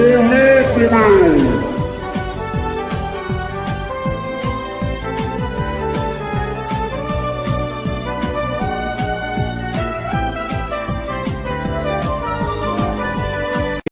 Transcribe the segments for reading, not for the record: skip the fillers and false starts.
Monótono!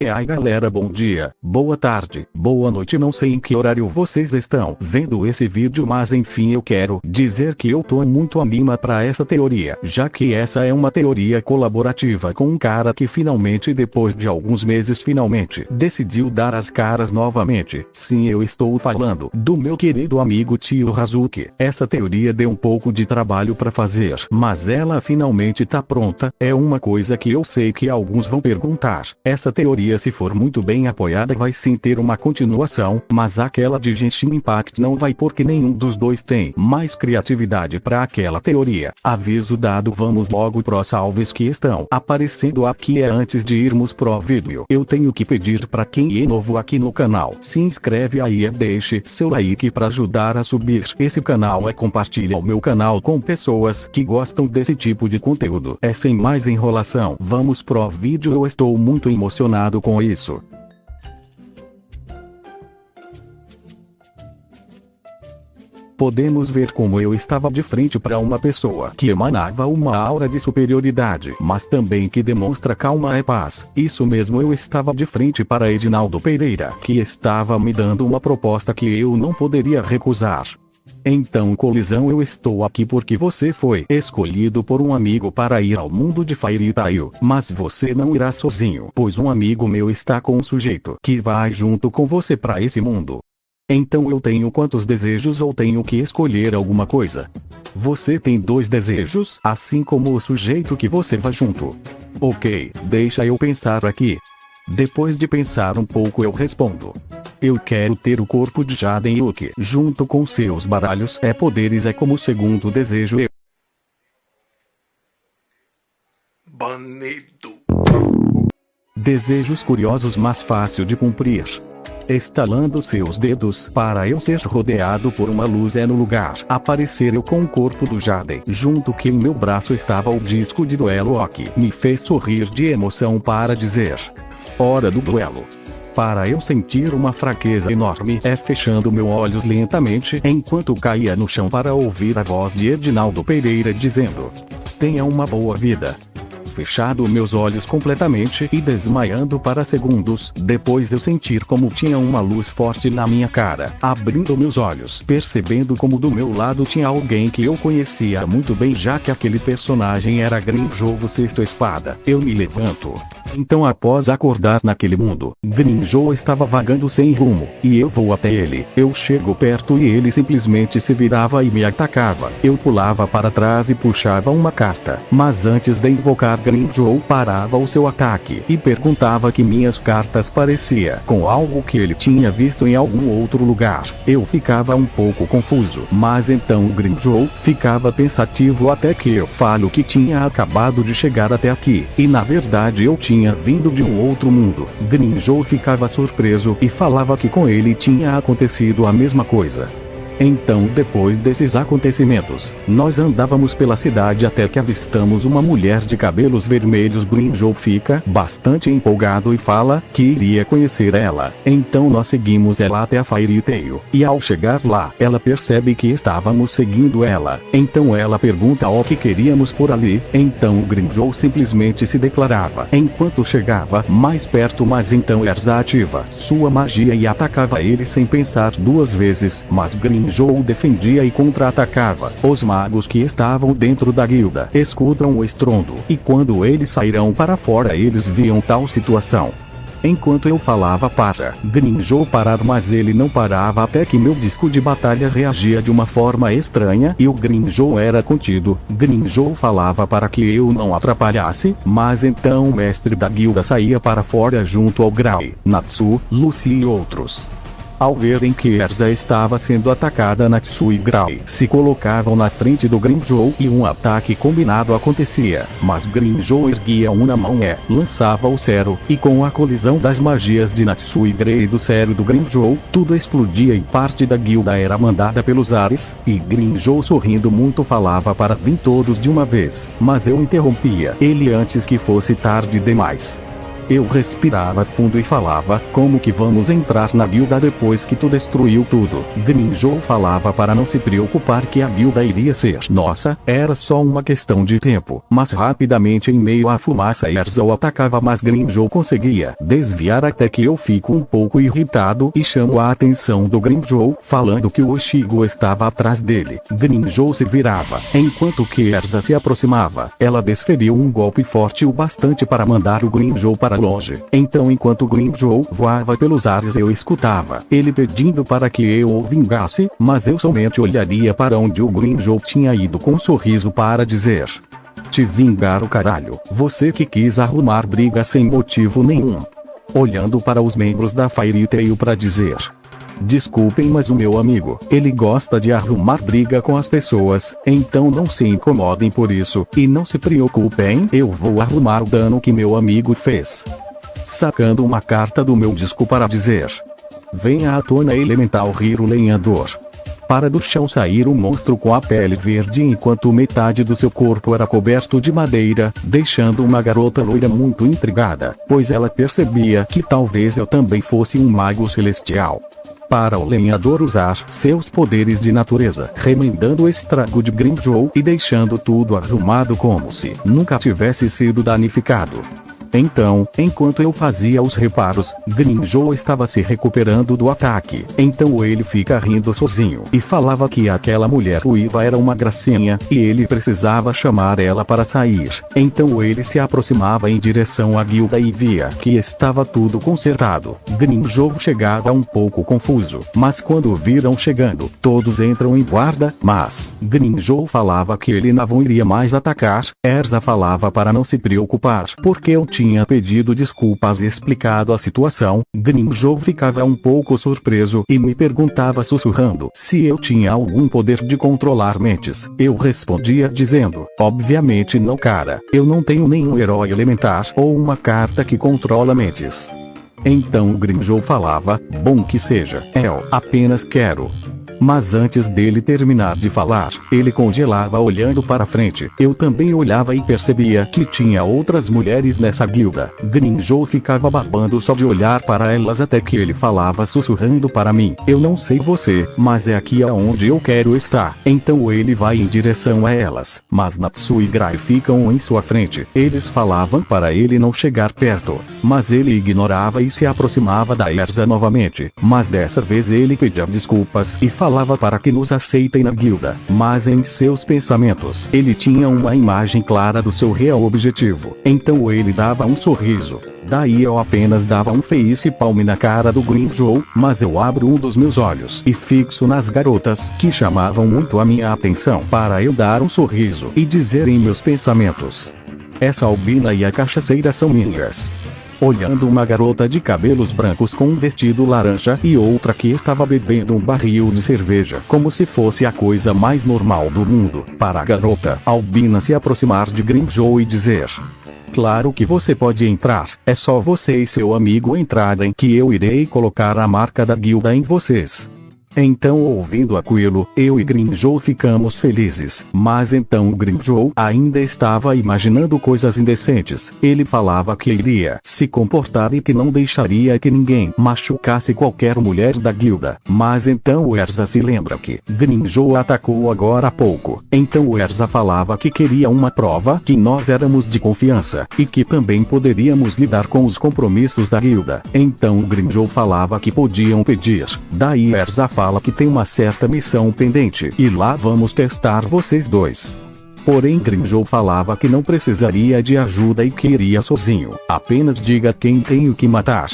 E aí galera, bom dia, boa tarde, boa noite, não sei em que horário vocês estão vendo esse vídeo, mas enfim eu quero dizer que eu tô muito anima pra essa teoria, já que essa é uma teoria colaborativa com um cara que finalmente depois de alguns meses finalmente decidiu dar as caras novamente. Sim, eu estou falando do meu querido amigo Tio Hazuki. Essa teoria deu um pouco de trabalho pra fazer, mas ela finalmente tá pronta. É uma coisa que eu sei que alguns vão perguntar, essa teoria se for muito bem apoiada vai sim ter uma continuação, mas aquela de Genshin Impact não vai porque nenhum dos dois tem mais criatividade para aquela teoria. Aviso dado, vamos logo pro salves que estão aparecendo aqui. Antes de irmos pro vídeo, eu tenho que pedir para quem é novo aqui no canal, se inscreve aí e deixe seu like para ajudar a subir esse canal e compartilha o meu canal com pessoas que gostam desse tipo de conteúdo. Sem mais enrolação, vamos pro vídeo. Eu estou muito emocionado com isso. Podemos ver como eu estava de frente para uma pessoa que emanava uma aura de superioridade, mas também que demonstra calma e paz. Isso mesmo, eu estava de frente para Edinaldo Pereira, que estava me dando uma proposta que eu não poderia recusar. Então colisão, eu estou aqui porque você foi escolhido por um amigo para ir ao mundo de Fairy Tail, mas você não irá sozinho, pois um amigo meu está com um sujeito que vai junto com você para esse mundo. Então eu tenho quantos desejos ou tenho que escolher alguma coisa? Você tem 2 desejos, assim como o sujeito que você vai junto. Ok, deixa eu pensar aqui. Depois de pensar um pouco eu respondo. Eu quero ter o corpo de Jaden Yuki, junto com seus baralhos e poderes como segundo desejo. Banido. Desejos curiosos, mas fácil de cumprir. Estalando seus dedos para eu ser rodeado por uma luz no lugar aparecer eu com o corpo do Jaden, junto que em meu braço estava o disco de duelo Ok. Me fez sorrir de emoção para dizer: hora do duelo. Para eu sentir uma fraqueza enorme fechando meus olhos lentamente enquanto caía no chão para ouvir a voz de Edinaldo Pereira dizendo: tenha uma boa vida. Fechado meus olhos completamente e desmaiando para segundos, depois eu sentir como tinha uma luz forte na minha cara, abrindo meus olhos, percebendo como do meu lado tinha alguém que eu conhecia muito bem, já que aquele personagem era Grimmjow Sexto Espada. Eu me levanto. Então após acordar naquele mundo, Grimmjow estava vagando sem rumo, e eu vou até ele. Eu chego perto e ele simplesmente se virava e me atacava. Eu pulava para trás e puxava uma carta, mas antes de invocar Grimmjow parava o seu ataque e perguntava que minhas cartas parecia com algo que ele tinha visto em algum outro lugar. Eu ficava um pouco confuso, mas então Grimmjow ficava pensativo até que eu falo que tinha acabado de chegar até aqui, e na verdade eu tinha vindo de um outro mundo. Grimmjow ficava surpreso e falava que com ele tinha acontecido a mesma coisa. Então depois desses acontecimentos, nós andávamos pela cidade até que avistamos uma mulher de cabelos vermelhos. Grimmjow fica bastante empolgado e fala que iria conhecer ela. Então nós seguimos ela até a Fairy Tail, e ao chegar lá, ela percebe que estávamos seguindo ela. Então ela pergunta o que queríamos por ali. Então Grimmjow simplesmente se declarava enquanto chegava mais perto, mas então Erza ativa sua magia e atacava ele sem pensar 2 vezes, mas Grimmjow defendia e contra-atacava. Os magos que estavam dentro da guilda escutam o estrondo, e quando eles saíram para fora eles viam tal situação. Enquanto eu falava para Grimmjow parar, mas ele não parava até que meu disco de batalha reagia de uma forma estranha e o Grimmjow era contido. Grimmjow falava para que eu não atrapalhasse, mas então o mestre da guilda saía para fora junto ao Grau, Natsu, Lucy e outros. Ao verem que Erza estava sendo atacada, Natsu e Grau se colocavam na frente do Grimmjow e um ataque combinado acontecia, mas Grimmjow erguia uma mão e lançava o cero, e com a colisão das magias de Natsu e Grey e do cero do Grimmjow, tudo explodia e parte da guilda era mandada pelos ares, e Grimmjow sorrindo muito falava para vir todos de uma vez, mas eu interrompia ele antes que fosse tarde demais. Eu respirava fundo e falava, como que vamos entrar na guilda depois que tu destruiu tudo? Grimmjow falava para não se preocupar que a guilda iria ser nossa, era só uma questão de tempo. Mas rapidamente em meio à fumaça Erza o atacava, mas Grimmjow conseguia desviar até que eu fico um pouco irritado e chamo a atenção do Grimmjow, falando que o Oshigo estava atrás dele. Grimmjow se virava, enquanto que Erza se aproximava. Ela desferiu um golpe forte o bastante para mandar o Grimmjow para longe. Então enquanto Grimmjow voava pelos ares eu escutava ele pedindo para que eu o vingasse, mas eu somente olharia para onde o Grimmjow tinha ido com um sorriso para dizer: te vingar o caralho, você que quis arrumar briga sem motivo nenhum. Olhando para os membros da Fairy Tail para dizer: desculpem, mas o meu amigo, ele gosta de arrumar briga com as pessoas, então não se incomodem por isso, e não se preocupem, eu vou arrumar o dano que meu amigo fez. Sacando uma carta do meu disco para dizer: venha à tona elemental Hiro lenhador. Para do chão sair um monstro com a pele verde enquanto metade do seu corpo era coberto de madeira, deixando uma garota loira muito intrigada, pois ela percebia que talvez eu também fosse um mago celestial. Para o lenhador usar seus poderes de natureza, remendando o estrago de Grimmjow e deixando tudo arrumado como se nunca tivesse sido danificado. Então, enquanto eu fazia os reparos, Grimmjow estava se recuperando do ataque. Então ele fica rindo sozinho e falava que aquela mulher ruiva era uma gracinha, e ele precisava chamar ela para sair. Então ele se aproximava em direção à guilda e via que estava tudo consertado. Grimmjow chegava um pouco confuso, mas quando o viram chegando, todos entram em guarda, mas Grimmjow falava que ele não iria mais atacar. Erza falava para não se preocupar, porque eu tinha pedido desculpas e explicado a situação. Grimmjow ficava um pouco surpreso e me perguntava sussurrando se eu tinha algum poder de controlar mentes. Eu respondia dizendo: obviamente não, cara, eu não tenho nenhum herói elementar ou uma carta que controla mentes. Então Grimmjow falava: bom que seja, eu apenas quero. Mas antes dele terminar de falar, ele congelava olhando para frente. Eu também olhava e percebia que tinha outras mulheres nessa guilda. Grimmjow ficava babando só de olhar para elas até que ele falava sussurrando para mim: eu não sei você, mas é aqui aonde eu quero estar. Então ele vai em direção a elas, mas Natsu e Grai ficam em sua frente. Eles falavam para ele não chegar perto, mas ele ignorava e se aproximava da Erza novamente. Mas dessa vez ele pedia desculpas e falava para que nos aceitem na guilda, mas em seus pensamentos ele tinha uma imagem clara do seu real objetivo. Então ele dava um sorriso. Daí eu apenas dava um face palm na cara do Grimmjow, mas eu abro um dos meus olhos e fixo nas garotas que chamavam muito a minha atenção para eu dar um sorriso e dizer em meus pensamentos: essa albina e a cachaceira são minhas. Olhando uma garota de cabelos brancos com um vestido laranja e outra que estava bebendo um barril de cerveja como se fosse a coisa mais normal do mundo. Para a garota albina se aproximar de Grimmjow e dizer: claro que você pode entrar, é só você e seu amigo entrarem que eu irei colocar a marca da guilda em vocês. Então, ouvindo aquilo, eu e Grimmjow ficamos felizes. Mas então Grimmjow ainda estava imaginando coisas indecentes. Ele falava que iria se comportar e que não deixaria que ninguém machucasse qualquer mulher da guilda. Mas então o Erza se lembra que Grimmjow atacou agora há pouco. Então o Erza falava que queria uma prova que nós éramos de confiança, e que também poderíamos lidar com os compromissos da guilda. Então Grimmjow falava que podiam pedir. Daí Erza fala que tem uma certa missão pendente, e lá vamos testar vocês dois. Porém Grimmjow falava que não precisaria de ajuda e que iria sozinho. Apenas diga quem tenho que matar.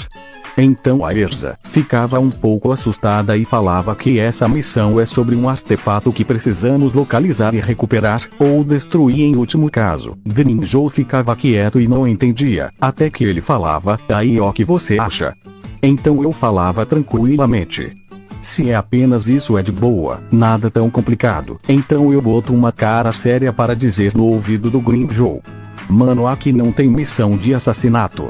Então a Erza ficava um pouco assustada e falava que essa missão é sobre um artefato que precisamos localizar e recuperar, ou destruir em último caso. Grimmjow ficava quieto e não entendia, até que ele falava: aí ó, que você acha? Então eu falava tranquilamente: se é apenas isso é de boa, nada tão complicado. Então eu boto uma cara séria para dizer no ouvido do Grimmjow: mano, aqui não tem missão de assassinato.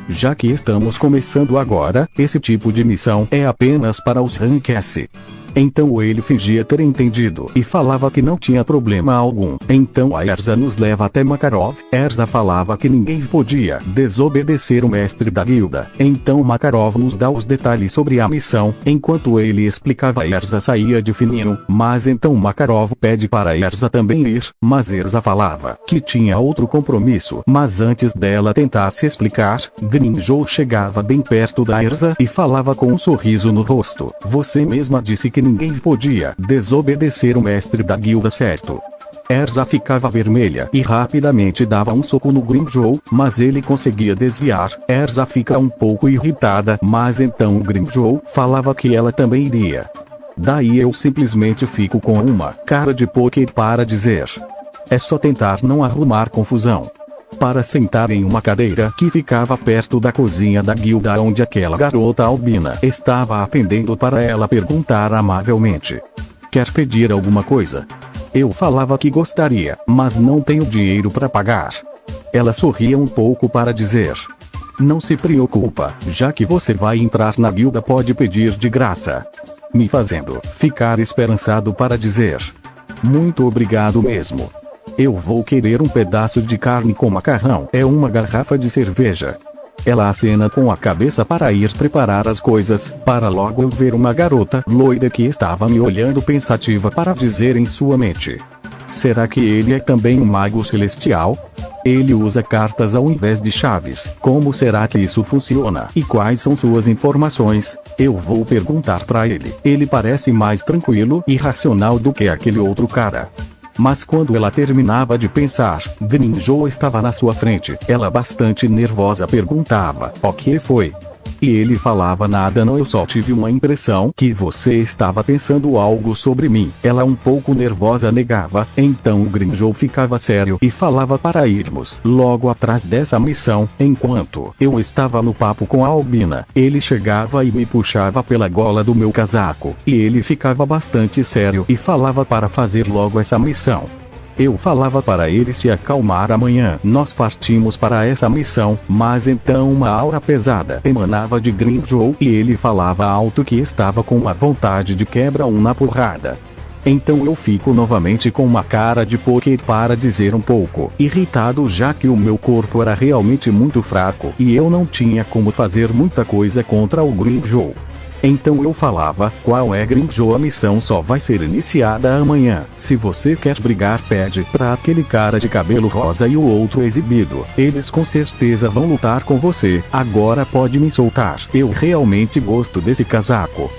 Já que estamos começando agora, esse tipo de missão é apenas para os Rank S. Então ele fingia ter entendido e falava que não tinha problema algum. Então a Erza nos leva até Makarov. Erza falava que ninguém podia desobedecer o mestre da guilda. Então Makarov nos dá os detalhes sobre a missão. Enquanto ele explicava, Erza saía de fininho, mas então Makarov pede para Erza também ir, mas Erza falava que tinha outro compromisso. Mas antes dela tentar se explicar, Grimjow chegava bem perto da Erza e falava com um sorriso no rosto: você mesma disse que ninguém podia desobedecer o mestre da guilda, certo? Erza ficava vermelha e rapidamente dava um soco no Grimjow, mas ele conseguia desviar. Erza fica um pouco irritada, mas então Grimjow falava que ela também iria. Daí eu simplesmente fico com uma cara de poker para dizer: é só tentar não arrumar confusão. Para sentar em uma cadeira que ficava perto da cozinha da guilda, onde aquela garota albina estava atendendo, para ela perguntar amavelmente: quer pedir alguma coisa? Eu falava que gostaria, mas não tenho dinheiro para pagar. Ela sorria um pouco para dizer: não se preocupa, já que você vai entrar na guilda, pode pedir de graça. Me fazendo ficar esperançado para dizer: muito obrigado mesmo. Eu vou querer um pedaço de carne com macarrão, é uma garrafa de cerveja. Ela acena com a cabeça para ir preparar as coisas, para logo eu ver uma garota loira que estava me olhando pensativa para dizer em sua mente: será que ele é também um mago celestial? Ele usa cartas ao invés de chaves. Como será que isso funciona? E quais são suas informações? Eu vou perguntar para ele. Ele parece mais tranquilo e racional do que aquele outro cara. Mas quando ela terminava de pensar, Grimjow estava na sua frente. Ela, bastante nervosa, perguntava: o que foi? E ele falava: nada não, eu só tive uma impressão que você estava pensando algo sobre mim. Ela, um pouco nervosa, negava. Então Grimjow ficava sério e falava para irmos logo atrás dessa missão. Enquanto eu estava no papo com a albina, ele chegava e me puxava pela gola do meu casaco, e ele ficava bastante sério e falava para fazer logo essa missão. Eu falava para ele se acalmar. Amanhã nós partimos para essa missão, mas então uma aura pesada emanava de Grimjow e ele falava alto que estava com uma vontade de quebra na porrada. Então eu fico novamente com uma cara de poker para dizer, um pouco irritado, já que o meu corpo era realmente muito fraco e eu não tinha como fazer muita coisa contra o Grimjow. Então eu falava: qual é, Grimjow? A missão só vai ser iniciada amanhã. Se você quer brigar, pede pra aquele cara de cabelo rosa e o outro exibido. Eles com certeza vão lutar com você. Agora pode me soltar. Eu realmente gosto desse casaco.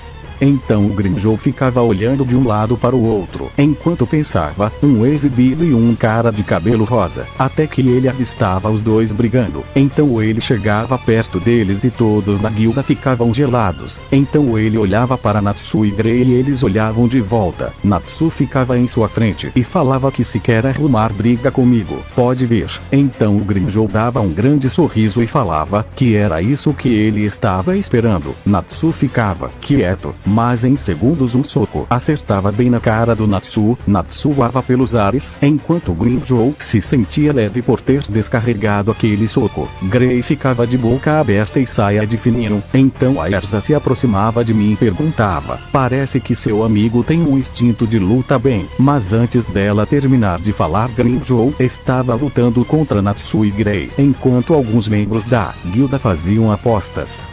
Então o Grimjow ficava olhando de um lado para o outro, enquanto pensava, um exibido e um cara de cabelo rosa, até que ele avistava os dois brigando. Então ele chegava perto deles e todos na guilda ficavam gelados. Então ele olhava para Natsu e Grey e eles olhavam de volta. Natsu ficava em sua frente e falava que se quer arrumar briga comigo, pode vir. Então o Grimjow dava um grande sorriso e falava que era isso que ele estava esperando. Natsu ficava quieto, mas em segundos um soco acertava bem na cara do Natsu. Natsu voava pelos ares, enquanto Grimjow se sentia leve por ter descarregado aquele soco. Grey ficava de boca aberta e saia de fininho. Então a Erza se aproximava de mim e perguntava: parece que seu amigo tem um instinto de luta bem. Mas antes dela terminar de falar, Grimjow estava lutando contra Natsu e Grey, enquanto alguns membros da guilda faziam apostas.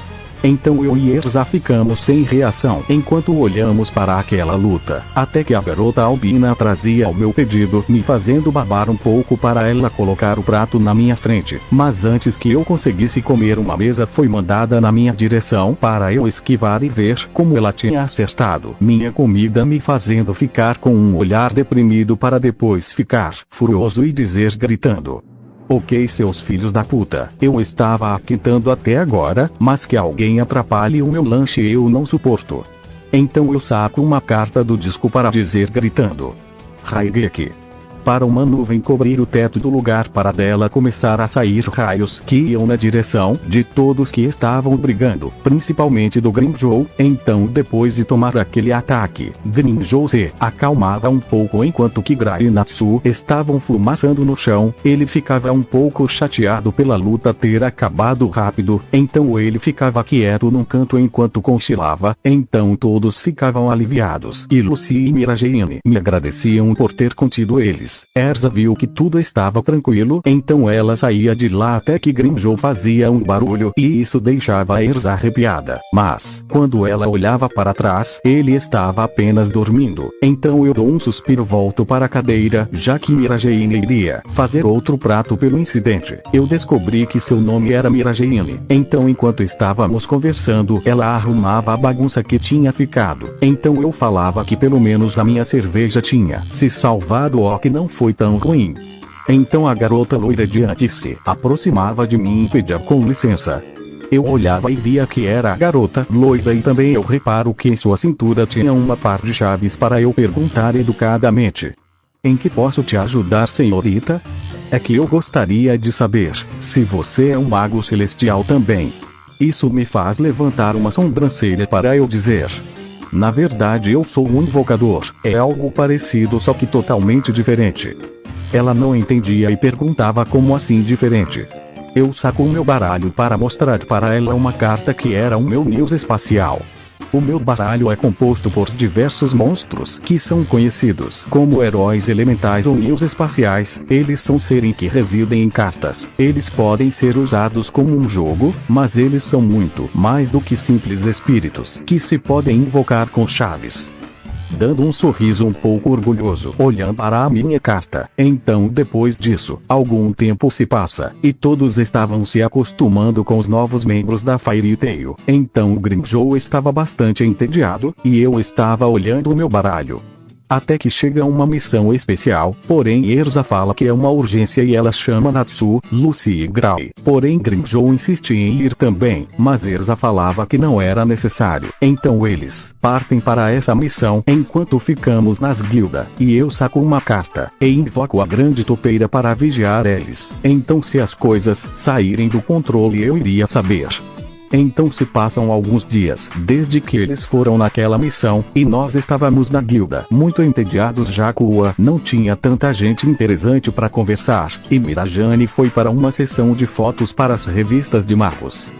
Então eu e Erza ficamos sem reação enquanto olhamos para aquela luta, até que a garota albina trazia o meu pedido, me fazendo babar um pouco para ela colocar o prato na minha frente. Mas antes que eu conseguisse comer, uma mesa foi mandada na minha direção para eu esquivar e ver como ela tinha acertado minha comida, me fazendo ficar com um olhar deprimido para depois ficar furioso e dizer gritando: ok, seus filhos da puta, eu estava aquentando até agora, mas que alguém atrapalhe o meu lanche eu não suporto. Então eu saco uma carta do disco para dizer gritando: Raigeki. para uma nuvem cobrir o teto do lugar para dela começar a sair raios que iam na direção de todos que estavam brigando, principalmente do Grimjow. Então depois de tomar aquele ataque, Grimjow se acalmava um pouco enquanto que Grai e Natsu estavam fumaçando no chão. Ele ficava um pouco chateado pela luta ter acabado rápido, então ele ficava quieto num canto enquanto cochilava. Então todos ficavam aliviados e Lucy e Mirageine me agradeciam por ter contido eles. Erza viu que tudo estava tranquilo, então ela saía de lá até que Grimjow fazia um barulho e isso deixava Erza arrepiada. Mas, quando ela olhava para trás, ele estava apenas dormindo. Então eu dou um suspiro, volto para a cadeira, já que Mirageine iria fazer outro prato pelo incidente. Eu descobri que seu nome era Mirageine. Então enquanto estávamos conversando, ela arrumava a bagunça que tinha ficado. Então eu falava que pelo menos a minha cerveja tinha se salvado, ou que não foi tão ruim. Então a garota loira diante se aproximava de mim e pedia com licença. Eu olhava e via que era a garota loira e também eu reparo que em sua cintura tinha uma par de chaves para eu perguntar educadamente: em que posso te ajudar, senhorita? É que eu gostaria de saber se você é um mago celestial também. Isso me faz levantar uma sobrancelha para eu dizer: na verdade eu sou um invocador. É algo parecido, só que totalmente diferente. Ela não entendia e perguntava: como assim diferente? Eu saco o meu baralho para mostrar para ela uma carta que era o meu News espacial. O meu baralho é composto por diversos monstros que são conhecidos como heróis elementais ou News espaciais. Eles são seres que residem em cartas. Eles podem ser usados como um jogo, mas eles são muito mais do que simples espíritos que se podem invocar com chaves. Dando um sorriso um pouco orgulhoso, olhando para a minha carta. Então depois disso, algum tempo se passa, e todos estavam se acostumando com os novos membros da Fairy Tail. Então Grimjow estava bastante entediado, e eu estava olhando o meu baralho. Até que chega uma missão especial, porém Erza fala que é uma urgência e ela chama Natsu, Lucy e Grai. Porém Grimjow insiste em ir também, mas Erza falava que não era necessário. Então eles partem para essa missão, enquanto ficamos nas guildas, e eu saco uma carta, e invoco a grande topeira para vigiar eles. Então se as coisas saírem do controle eu iria saber. Então se passam alguns dias, desde que eles foram naquela missão, e nós estávamos na guilda, muito entediados já que não tinha tanta gente interessante para conversar, e Mirajane foi para uma sessão de fotos para as revistas de magos.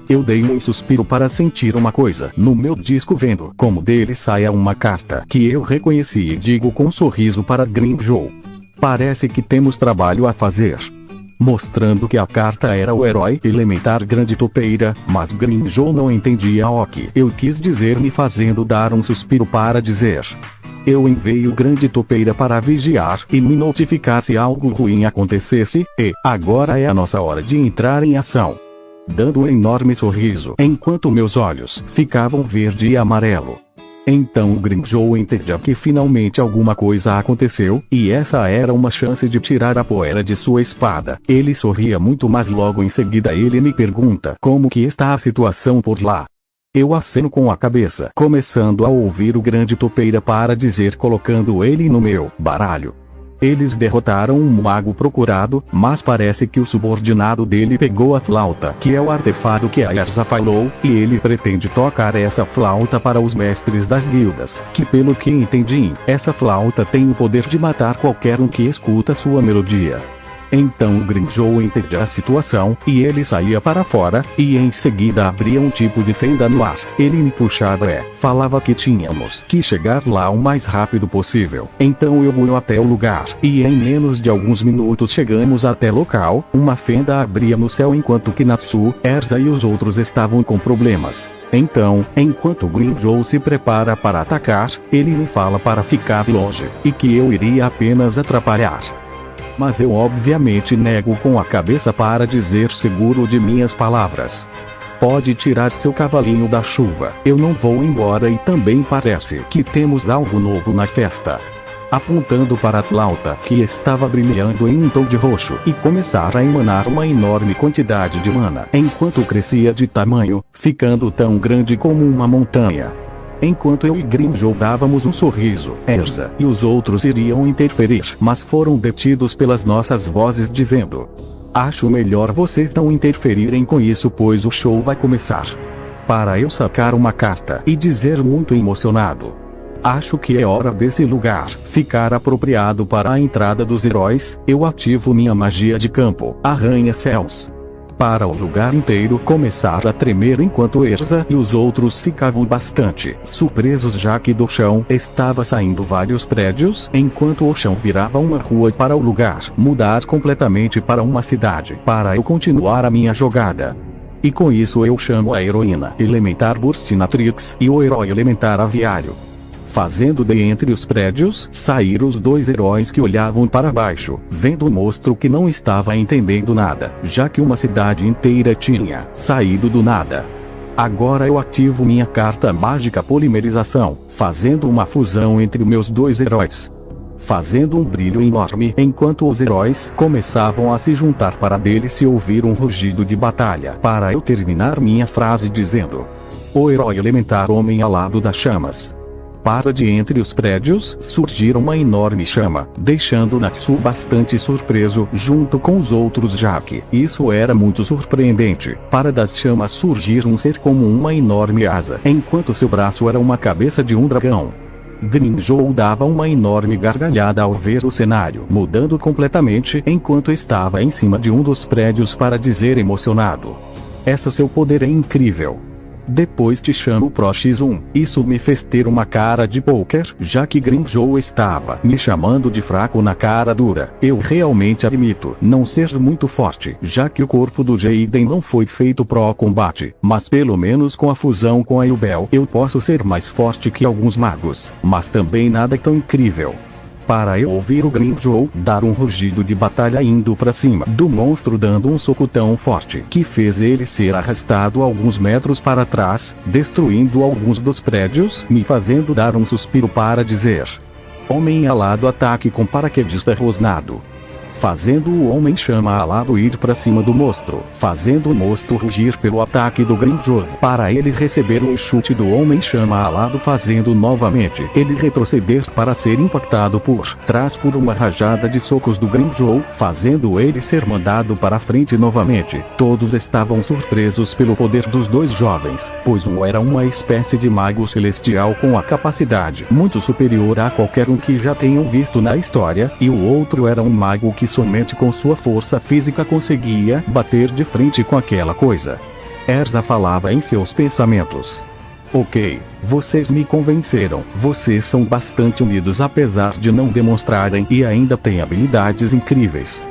Eu dei um suspiro para sentir uma coisa no meu disco, vendo como dele saia uma carta que eu reconheci e digo com um sorriso para Grimjow: parece que temos trabalho a fazer. Mostrando que a carta era o herói elementar Grande Topeira, mas Grimjow não entendia o que eu quis dizer, me fazendo dar um suspiro para dizer: eu enviei o Grande Topeira para vigiar e me notificar se algo ruim acontecesse, e agora é a nossa hora de entrar em ação. Dando um enorme sorriso, enquanto meus olhos ficavam verde e amarelo. Então Grimjow entendia que finalmente alguma coisa aconteceu, e essa era uma chance de tirar a poeira de sua espada. Ele sorria muito, mas logo em seguida ele me pergunta como que está a situação por lá. Eu aceno com a cabeça, começando a ouvir o Grande Topeira para dizer, colocando ele no meu baralho: eles derrotaram um mago procurado, mas parece que o subordinado dele pegou a flauta, que é o artefato que a Erza falou, e ele pretende tocar essa flauta para os mestres das guildas, que pelo que entendi, essa flauta tem o poder de matar qualquer um que escuta sua melodia. Então Grimjow entendia a situação, e ele saía para fora, e em seguida abria um tipo de fenda no ar. Ele me puxava e falava que tínhamos que chegar lá o mais rápido possível. Então eu fui até o lugar, e em menos de alguns minutos chegamos até local. Uma fenda abria no céu enquanto que Natsu, Erza e os outros estavam com problemas. Então, enquanto Grimjow se prepara para atacar, ele me fala para ficar longe, e que eu iria apenas atrapalhar. Mas eu obviamente nego com a cabeça para dizer seguro de minhas palavras: pode tirar seu cavalinho da chuva, eu não vou embora, e também parece que temos algo novo na festa. Apontando para a flauta que estava brilhando em um tom de roxo e começar a emanar uma enorme quantidade de mana, enquanto crescia de tamanho, ficando tão grande como uma montanha. enquanto eu e Grimjow dávamos um sorriso. Erza e os outros iriam interferir, mas foram detidos pelas nossas vozes dizendo: acho melhor vocês não interferirem com isso, pois o show vai começar. Para eu sacar uma carta e dizer muito emocionado: acho que é hora desse lugar ficar apropriado para a entrada dos heróis. Eu ativo minha magia de campo, arranha-céus, para o lugar inteiro começar a tremer, enquanto Erza e os outros ficavam bastante surpresos, já que do chão estava saindo vários prédios, enquanto o chão virava uma rua para o lugar mudar completamente para uma cidade, para eu continuar a minha jogada. E com isso eu chamo a heroína elementar Burstinatrix e o herói elementar Aviário, fazendo de entre os prédios sair os dois heróis que olhavam para baixo, vendo o monstro que não estava entendendo nada, já que uma cidade inteira tinha saído do nada. Agora eu ativo minha carta mágica Polimerização, fazendo uma fusão entre meus dois heróis, fazendo um brilho enorme, enquanto os heróis começavam a se juntar para dele se ouvir um rugido de batalha, para eu terminar minha frase dizendo: o herói elementar Homem Alado das Chamas. Para de entre os prédios surgir uma enorme chama, deixando Natsu bastante surpreso junto com os outros, já que isso era muito surpreendente. Para das chamas surgir um ser como uma enorme asa, enquanto seu braço era uma cabeça de um dragão. Grimjow dava uma enorme gargalhada ao ver o cenário mudando completamente enquanto estava em cima de um dos prédios para dizer emocionado: esse seu poder é incrível. Depois te chamo Pro X1. Isso me fez ter uma cara de poker, já que Grimjow estava me chamando de fraco na cara dura. Eu realmente admito não ser muito forte, já que o corpo do Jaden não foi feito pro combate, mas pelo menos com a fusão com a Yubel eu posso ser mais forte que alguns magos, mas também nada tão incrível. Para eu ouvir o Grimjow dar um rugido de batalha indo para cima do monstro, dando um soco tão forte que fez ele ser arrastado alguns metros para trás, destruindo alguns dos prédios, me fazendo dar um suspiro para dizer: Homem Alado ataque com paraquedista rosnado. Fazendo o Homem Chama Alado ir para cima do monstro, fazendo o monstro rugir pelo ataque do Grimjow, para ele receber um chute do Homem Chama Alado, fazendo novamente ele retroceder para ser impactado por trás por uma rajada de socos do Grimjow, fazendo ele ser mandado para frente novamente. Todos estavam surpresos pelo poder dos dois jovens, pois um era uma espécie de mago celestial com a capacidade muito superior a qualquer um que já tenham visto na história, e o outro era um mago que somente com sua força física conseguia bater de frente com aquela coisa. Erza falava em seus pensamentos: ok, vocês me convenceram, vocês são bastante unidos apesar de não demonstrarem e ainda têm habilidades incríveis.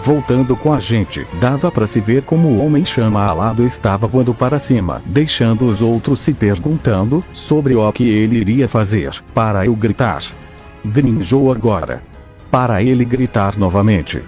Voltando com a gente, dava para se ver como o Homem Chama Alado estava voando para cima, deixando os outros se perguntando sobre o que ele iria fazer, para eu gritar: Grimjow agora. Para ele gritar novamente: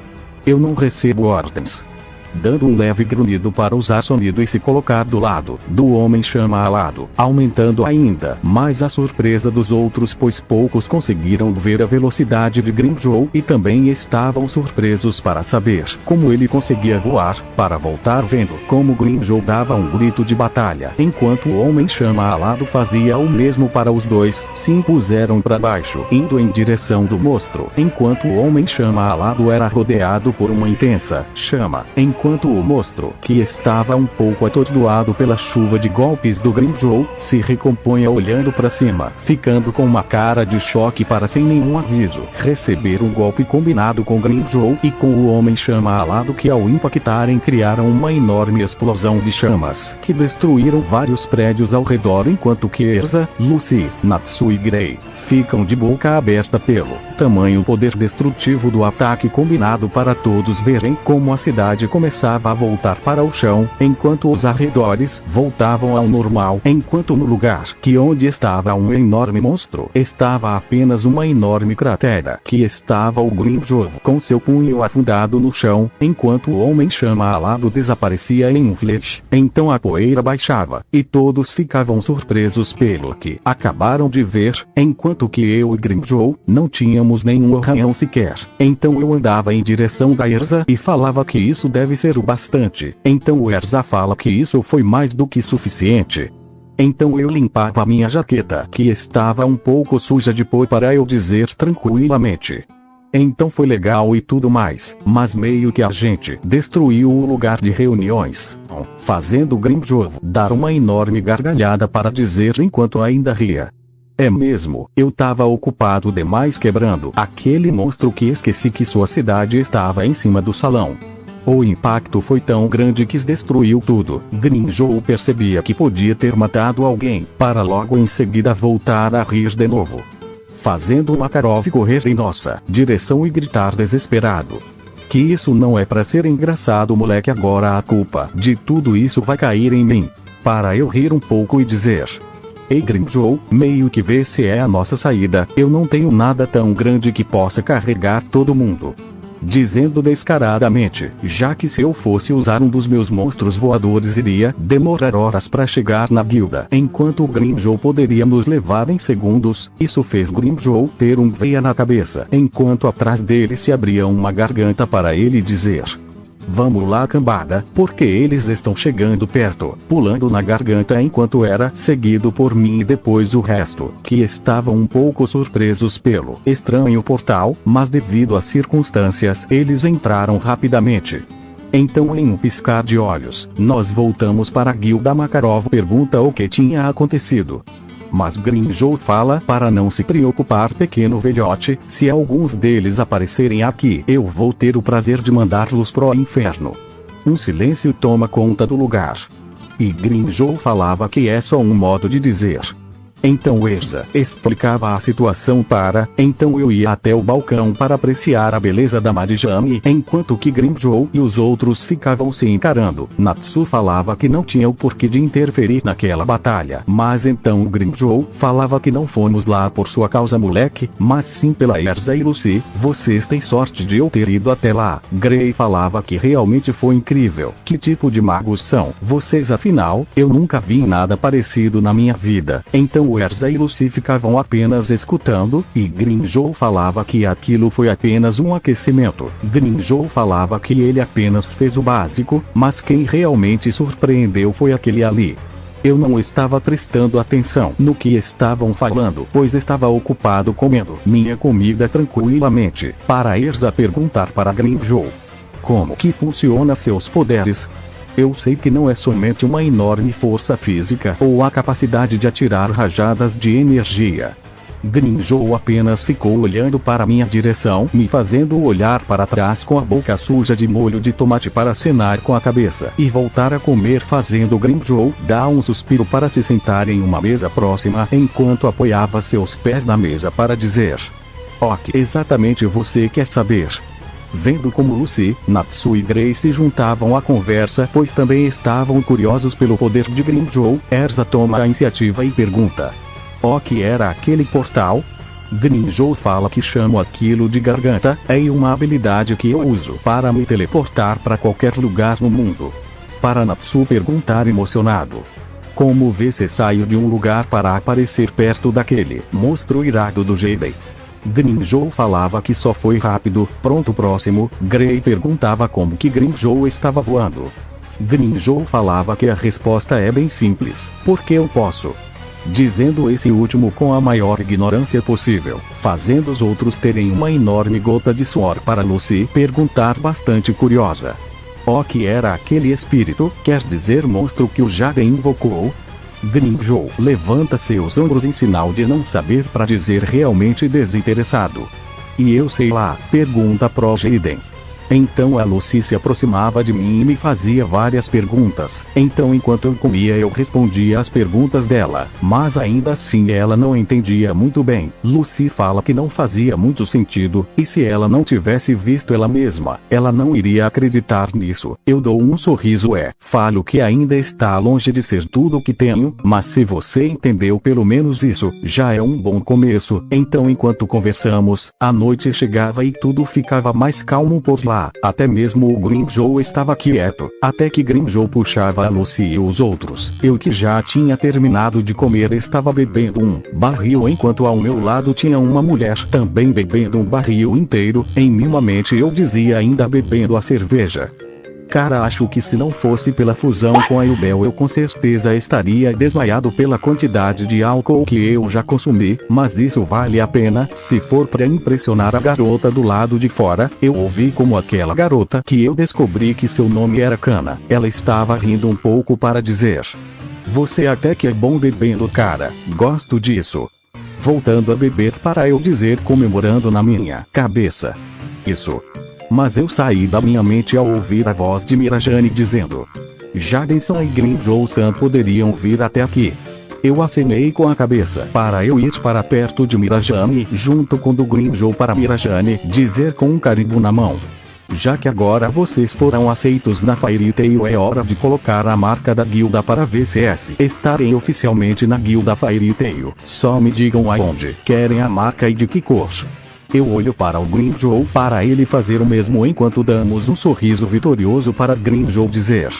eu não recebo ordens. Dando um leve grunhido para usar sonido e se colocar do lado do Homem Chama Alado, aumentando ainda mais a surpresa dos outros, pois poucos conseguiram ver a velocidade de Grimjow e também estavam surpresos para saber como ele conseguia voar, para voltar vendo como Grimjow dava um grito de batalha, enquanto o Homem Chama Alado fazia o mesmo para os dois. Se impuseram para baixo, indo em direção do monstro, enquanto o Homem Chama Alado era rodeado por uma intensa chama, enquanto o monstro, que estava um pouco atordoado pela chuva de golpes do Grimjow, se recompunha olhando para cima, ficando com uma cara de choque para, sem nenhum aviso, receber um golpe combinado com Grimjow e com o Homem Chama Alado, que ao impactarem criaram uma enorme explosão de chamas que destruíram vários prédios ao redor, enquanto que Erza, Lucy, Natsu e Grey ficam de boca aberta pelo tamanho poder destrutivo do ataque combinado, para todos verem como a cidade começava a voltar para o chão, enquanto os arredores voltavam ao normal, enquanto no lugar que onde estava um enorme monstro estava apenas uma enorme cratera, que estava o Grimjow com seu punho afundado no chão, enquanto o Homem Chama Alado desaparecia em um flash. Então a poeira baixava, e todos ficavam surpresos pelo que acabaram de ver, enquanto que eu e Grimjow não tínhamos nenhum arranhão sequer. Então eu andava em direção da Erza e falava que isso deve ser o bastante. Então o Erza fala que isso foi mais do que suficiente. Então eu limpava minha jaqueta, que estava um pouco suja de pó, para eu dizer tranquilamente. Então foi legal e tudo mais, mas meio que a gente destruiu o lugar de reuniões, fazendo Grimjoe dar uma enorme gargalhada para dizer enquanto ainda ria. É mesmo, eu tava ocupado demais quebrando aquele monstro que esqueci que sua cidade estava em cima do salão. O impacto foi tão grande que destruiu tudo. Grimjoe percebia que podia ter matado alguém, para logo em seguida voltar a rir de novo, fazendo Makarov correr em nossa direção e gritar desesperado: que isso não é pra ser engraçado, moleque, agora a culpa de tudo isso vai cair em mim. Para eu rir um pouco e dizer: ei Grimjoe, meio que vê se é a nossa saída, eu não tenho nada tão grande que possa carregar todo mundo. Dizendo descaradamente, já que se eu fosse usar um dos meus monstros voadores iria demorar horas para chegar na guilda, enquanto o Grimjoe poderia nos levar em segundos. Isso fez Grimjoe ter um veia na cabeça, enquanto atrás dele se abria uma garganta para ele dizer: vamos lá, cambada, porque eles estão chegando perto, pulando na garganta, enquanto era seguido por mim e depois o resto, que estavam um pouco surpresos pelo estranho portal, mas devido às circunstâncias eles entraram rapidamente. Então em um piscar de olhos, nós voltamos para a guilda. Makarov pergunta o que tinha acontecido. Mas Grimjoe fala para não se preocupar, pequeno velhote, se alguns deles aparecerem aqui, eu vou ter o prazer de mandá-los pro inferno. Um silêncio toma conta do lugar. E Grimjoe falava que é só um modo de dizer. Então Erza explicava a situação então eu ia até o balcão para apreciar a beleza da Marijame, enquanto que Grimjoe e os outros ficavam se encarando. Natsu falava que não tinha o porquê de interferir naquela batalha, mas então Grimjoe falava que não fomos lá por sua causa, moleque, mas sim pela Erza e Lucy. Vocês têm sorte de eu ter ido até lá. Gray falava que realmente foi incrível. Que tipo de magos são vocês, afinal? Eu nunca vi nada parecido na minha vida. Então Erza e Lucy ficavam apenas escutando, e Grimjoe falava que aquilo foi apenas um aquecimento. Grimjoe falava que ele apenas fez o básico, mas quem realmente surpreendeu foi aquele ali. Eu não estava prestando atenção no que estavam falando, pois estava ocupado comendo minha comida tranquilamente, para Erza perguntar para Grimjoe: como que funciona seus poderes? Eu sei que não é somente uma enorme força física ou a capacidade de atirar rajadas de energia. Grimjoe apenas ficou olhando para minha direção, me fazendo olhar para trás com a boca suja de molho de tomate para acenar com a cabeça e voltar a comer, fazendo Grimjoe dar um suspiro para se sentar em uma mesa próxima, enquanto apoiava seus pés na mesa para dizer: ok, exatamente você quer saber. Vendo como Lucy, Natsu e Gray se juntavam à conversa, pois também estavam curiosos pelo poder de Grimjoe, Erza toma a iniciativa e pergunta: o que era aquele portal? Grimjoe fala que chamo aquilo de garganta, é uma habilidade que eu uso para me teleportar para qualquer lugar no mundo. Para Natsu perguntar emocionado: como você saiu de um lugar para aparecer perto daquele monstro irado do Jedi? Grimjoe falava que só foi rápido. Pronto, próximo. Gray perguntava como que Grimjoe estava voando. Grimjoe falava que a resposta é bem simples: porque eu posso. Dizendo esse último com a maior ignorância possível, fazendo os outros terem uma enorme gota de suor. Para Lucy perguntar, bastante curiosa: o que era aquele espírito, quer dizer monstro, que o Jade invocou? Grimjoe levanta seus ombros em sinal de não saber, para dizer realmente desinteressado: e eu sei lá, pergunta pro Jaden. Então a Lucy se aproximava de mim e me fazia várias perguntas. Então enquanto eu comia eu respondia às perguntas dela, mas ainda assim ela não entendia muito bem. Lucy fala que não fazia muito sentido, e se ela não tivesse visto ela mesma, ela não iria acreditar nisso. Eu dou um sorriso falo que ainda está longe de ser tudo o que tenho, mas se você entendeu pelo menos isso, já é um bom começo. Então enquanto conversamos, a noite chegava e tudo ficava mais calmo por lá. Até mesmo o Grimjoe estava quieto, até que Grimjoe puxava a Lucy e os outros. Eu, que já tinha terminado de comer, estava bebendo um barril, enquanto ao meu lado tinha uma mulher também bebendo um barril inteiro. Em minha mente eu dizia, ainda bebendo a cerveja. Cara, acho que se não fosse pela fusão com a Yubel eu com certeza estaria desmaiado pela quantidade de álcool que eu já consumi, mas isso vale a pena, se for pra impressionar a garota do lado de fora. Eu ouvi como aquela garota que eu descobri que seu nome era Kana. Ela estava rindo um pouco para dizer: você até que é bom bebendo, cara, gosto disso. Voltando a beber para eu dizer, comemorando na minha cabeça: isso. Mas eu saí da minha mente ao ouvir a voz de Mirajane dizendo: Jadenson e Grimjoe-san poderiam vir até aqui. Eu acenei com a cabeça para eu ir para perto de Mirajane, junto com do Grimjoe para Mirajane dizer com um carimbo na mão: já que agora vocês foram aceitos na Fairy Tail, é hora de colocar a marca da guilda para VCS estarem oficialmente na guilda Fairy Tail. Só me digam aonde querem a marca e de que cor. Eu olho para o Grimjoe para ele fazer o mesmo enquanto damos um sorriso vitorioso para Grimjoe dizer: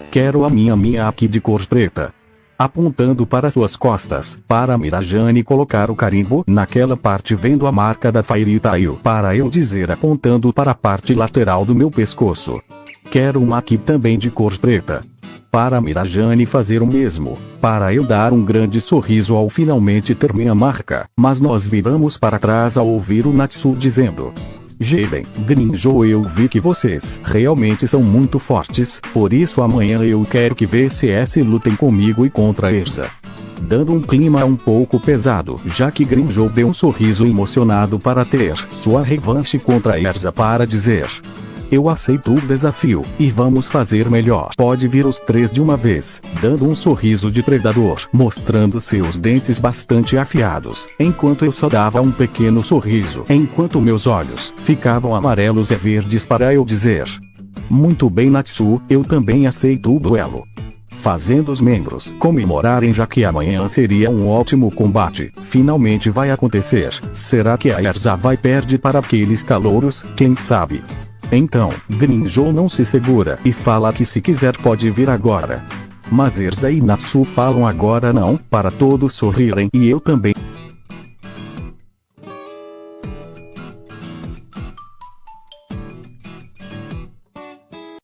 quero a minha aqui de cor preta. Apontando para suas costas, para Mirajane colocar o carimbo naquela parte vendo a marca da Fairy Tail, para eu dizer apontando para a parte lateral do meu pescoço: quero uma aqui também de cor preta. Para Mirajane fazer o mesmo, para eu dar um grande sorriso ao finalmente ter minha marca, mas nós viramos para trás ao ouvir o Natsu dizendo: Jaden, Grimjoe, eu vi que vocês realmente são muito fortes, por isso amanhã eu quero que VCS lutem comigo e contra Erza. Dando um clima um pouco pesado, já que Grimjoe deu um sorriso emocionado para ter sua revanche contra Erza para dizer: eu aceito o desafio, e vamos fazer melhor. Pode vir os três de uma vez, dando um sorriso de predador, mostrando seus dentes bastante afiados, enquanto eu só dava um pequeno sorriso, enquanto meus olhos ficavam amarelos e verdes para eu dizer: muito bem, Natsu, eu também aceito o duelo. Fazendo os membros comemorarem, já que amanhã seria um ótimo combate, finalmente vai acontecer. Será que a Erza vai perder para aqueles calouros? Quem sabe? Então, Grimjoe não se segura e fala que se quiser pode vir agora. Mas Erza e Natsu falam agora não, para todos sorrirem e eu também.